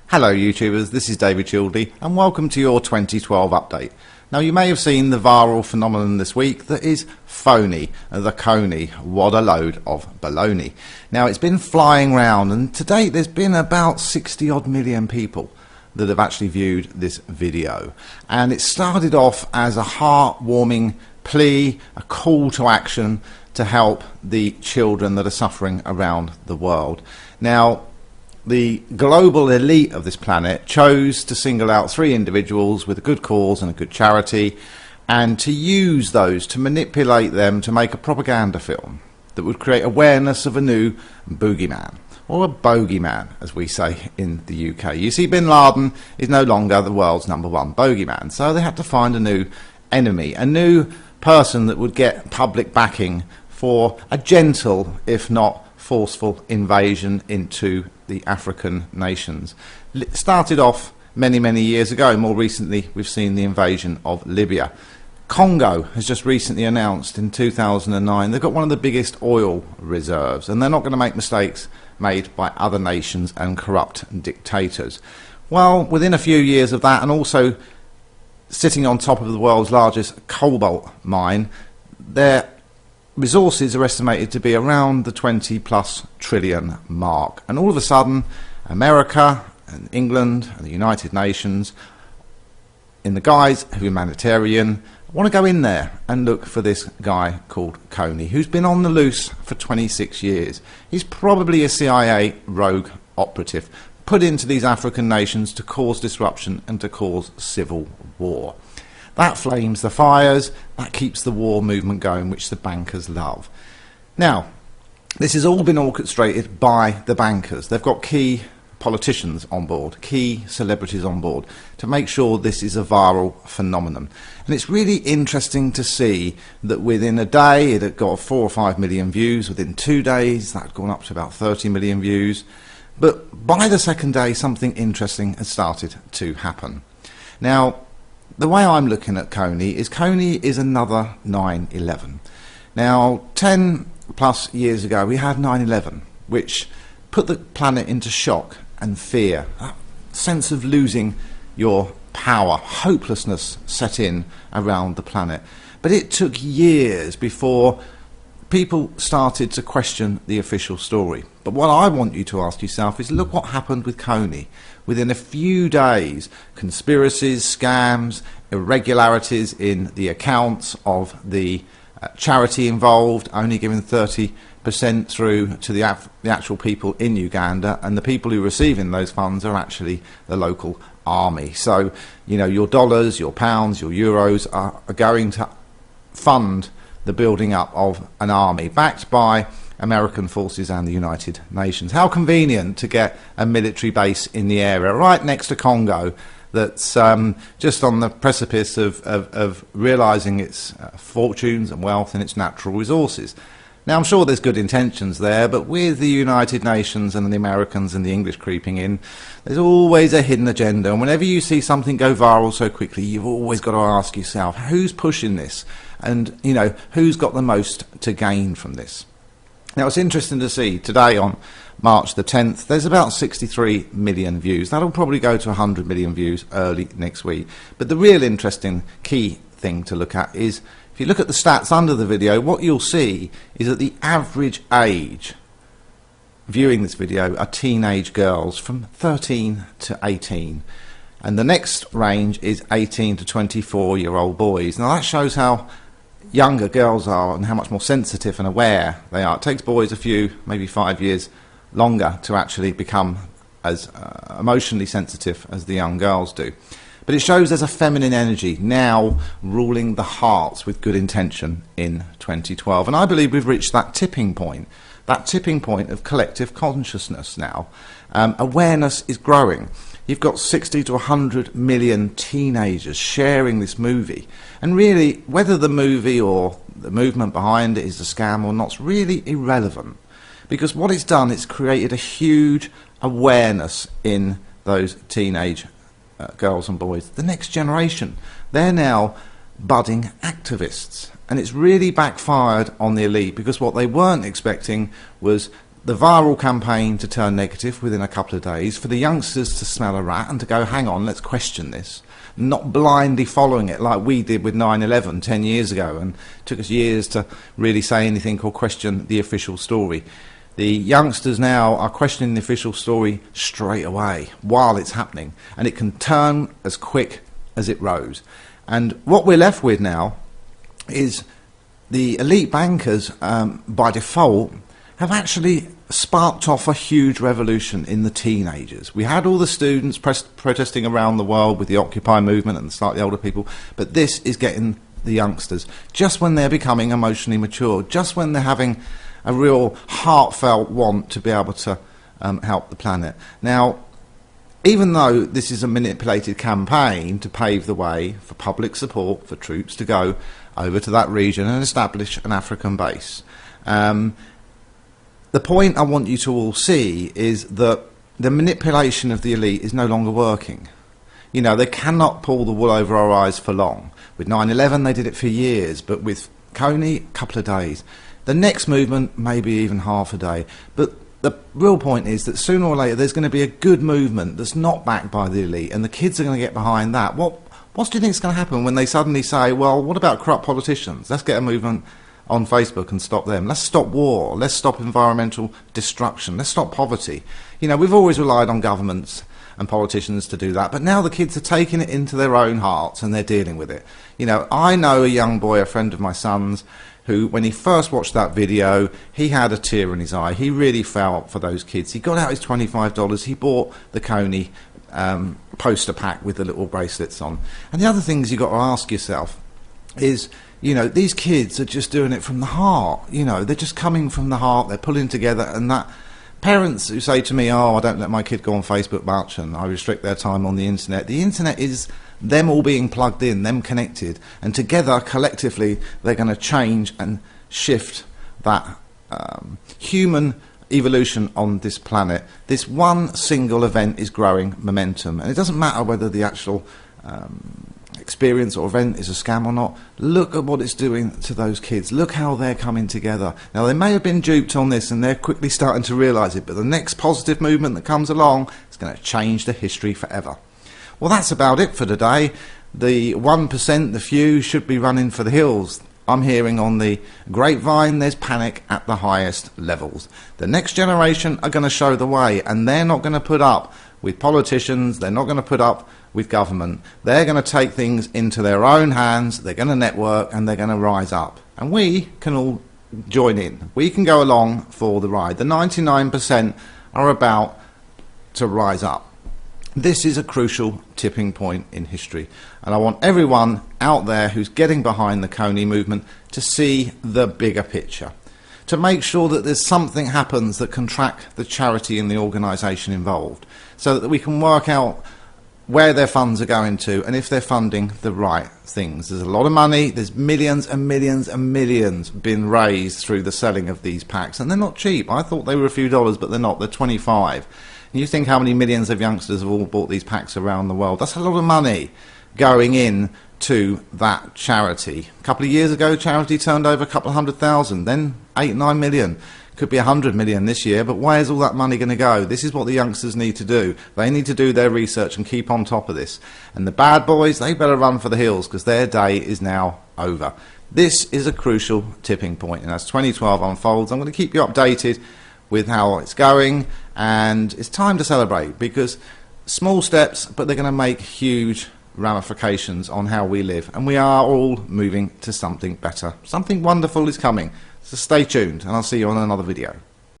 Hello YouTubers, this is David Childley and welcome to your 2012 update. Now you may have seen the viral phenomenon this week that is phony, the KONY. What a load of baloney. Now it's been flying round and to date there's been about 60 odd million people that have actually viewed this video. And it started off as a heartwarming plea, a call to action to help the children that are suffering around the world. Now the global elite of this planet chose to single out 3 individuals with a good cause and a good charity and to use those to manipulate them to make a propaganda film that would create awareness of a new boogeyman, or a bogeyman as we say in the UK. You see, Bin Laden is no longer the world's #1 bogeyman, so they had to find a new enemy, a new person that would get public backing for a gentle, if not forceful, invasion into the African nations. It started off many years ago. More recently we've seen the invasion of Libya. Congo has just recently announced in 2009 they've got one of the biggest oil reserves and they're not going to make mistakes made by other nations and corrupt dictators. Well, within a few years of that, and also sitting on top of the world's largest cobalt mine, their resources are estimated to be around the 20+ trillion mark. And all of a sudden, America and England and the United Nations, in the guise of humanitarian, want to go in there and look for this guy called KONY, who's been on the loose for 26 years. He's probably a CIA rogue operative, put into these African nations to cause disruption and to cause civil war. That flames the fires, that keeps the war movement going, which the bankers love. Now, this has all been orchestrated by the bankers. They've got key politicians on board, key celebrities on board, to make sure this is a viral phenomenon. And it's really interesting to see that within a day it had got 4 or 5 million views. Within 2 days that had gone up to about 30 million views. But by the second day something interesting had started to happen. Now, the way I'm looking at KONY is another 9/11. Now, 10+ years ago we had 9/11, which put the planet into shock and fear. That sense of losing your power, hopelessness set in around the planet. But it took years before people started to question the official story. But what I want you to ask yourself is, look what happened with KONY. Within a few days, conspiracies, scams, irregularities in the accounts of the charity involved, only giving 30% through to the actual people in Uganda, and the people who are receiving those funds are actually the local army. So, you know, your dollars, your pounds, your euros are going to fund the building up of an army backed by American forces and the United Nations. How convenient to get a military base in the area right next to Congo that's just on the precipice of realising its fortunes and wealth and its natural resources. Now, I'm sure there's good intentions there, but with the United Nations and the Americans and the English creeping in, there's always a hidden agenda. And whenever you see something go viral so quickly, you've always got to ask yourself, who's pushing this? And, you know, who's got the most to gain from this? Now, it's interesting to see today on March the 10th, there's about 63 million views. That'll probably go to 100 million views early next week. But the real interesting key thing to look at is, if you look at the stats under the video, what you'll see is that the average age viewing this video are teenage girls from 13 to 18. And the next range is 18 to 24-year-old boys. Now that shows how younger girls are and how much more sensitive and aware they are. It takes boys a few, maybe 5 years longer to actually become as emotionally sensitive as the young girls do. But it shows there's a feminine energy now ruling the hearts with good intention in 2012. And I believe we've reached that tipping point of collective consciousness now. Awareness is growing. You've got 60 to 100 million teenagers sharing this movie. And really, whether the movie or the movement behind it is a scam or not, it's really irrelevant. Because what it's done, it's created a huge awareness in those teenage girls and boys. The next generation, they're now budding activists. And it's really backfired on the elite, because what they weren't expecting was the viral campaign to turn negative within a couple of days, for the youngsters to smell a rat and to go, hang on, let's question this, not blindly following it like we did with 9/11 10 years ago, and it took us years to really say anything or question the official story. The youngsters now are questioning the official story straight away while it's happening, and it can turn as quick as it rose. And what we're left with now is the elite bankers, by default, have actually sparked off a huge revolution in the teenagers. We had all the students protesting around the world with the Occupy movement and the slightly older people, but this is getting the youngsters just when they're becoming emotionally mature, just when they're having a real heartfelt want to be able to help the planet. Now, even though this is a manipulated campaign to pave the way for public support for troops to go over to that region and establish an African base, the point I want you to all see is that the manipulation of the elite is no longer working. You know, they cannot pull the wool over our eyes for long. With 9/11 they did it for years, but with KONY, a couple of days. The next movement, maybe even half a day. But the real point is that sooner or later there's going to be a good movement that's not backed by the elite, and the kids are going to get behind that. What do you think is going to happen when they suddenly say, well, what about corrupt politicians? Let's get a movement on Facebook and stop them. Let's stop war. Let's stop environmental destruction. Let's stop poverty. You know, we've always relied on governments and politicians to do that, but now the kids are taking it into their own hearts and they're dealing with it. You know, I know a young boy, a friend of my son's, who, when he first watched that video, he had a tear in his eye. He really felt for those kids. He got out his $25. He bought the KONY poster pack with the little bracelets on. And the other things you've got to ask yourself is, you know, these kids are just doing it from the heart. You know, they're just coming from the heart. They're pulling together. And that parents who say to me, oh, I don't let my kid go on Facebook much and I restrict their time on the internet is them all being plugged in, them connected, and together, collectively, they're going to change and shift that human evolution on this planet. This one single event is growing momentum, and it doesn't matter whether the actual experience or event is a scam or not. Look at what it's doing to those kids. Look how they're coming together. Now, they may have been duped on this and they're quickly starting to realise it, but the next positive movement that comes along is going to change the history forever. Well, that's about it for today. The 1%, the few, should be running for the hills. I'm hearing on the grapevine there's panic at the highest levels. The next generation are going to show the way, and they're not going to put up with politicians, they're not going to put up with government. They're going to take things into their own hands, they're going to network, and they're going to rise up. And we can all join in. We can go along for the ride. The 99% are about to rise up. This is a crucial tipping point in history, and I want everyone out there who's getting behind the KONY movement to see the bigger picture, to make sure that there's something happens that can track the charity and the organisation involved, so that we can work out where their funds are going to and if they're funding the right things. There's a lot of money, there's millions and millions and millions been raised through the selling of these packs, and they're not cheap. I thought they were a few dollars, but they're not, they're 25. And you think how many millions of youngsters have all bought these packs around the world. That's a lot of money going in to that charity. A couple of years ago, charity turned over a couple of 100,000, then 8-9 million. Could be 100 million this year, but where's all that money going to go? This is what the youngsters need to do. They need to do their research and keep on top of this. And the bad boys, they better run for the hills, because their day is now over. This is a crucial tipping point, and as 2012 unfolds, I'm going to keep you updated with how it's going, and it's time to celebrate, because small steps, but they're going to make huge ramifications on how we live, and we are all moving to something better. Something wonderful is coming, so stay tuned, and I'll see you on another video.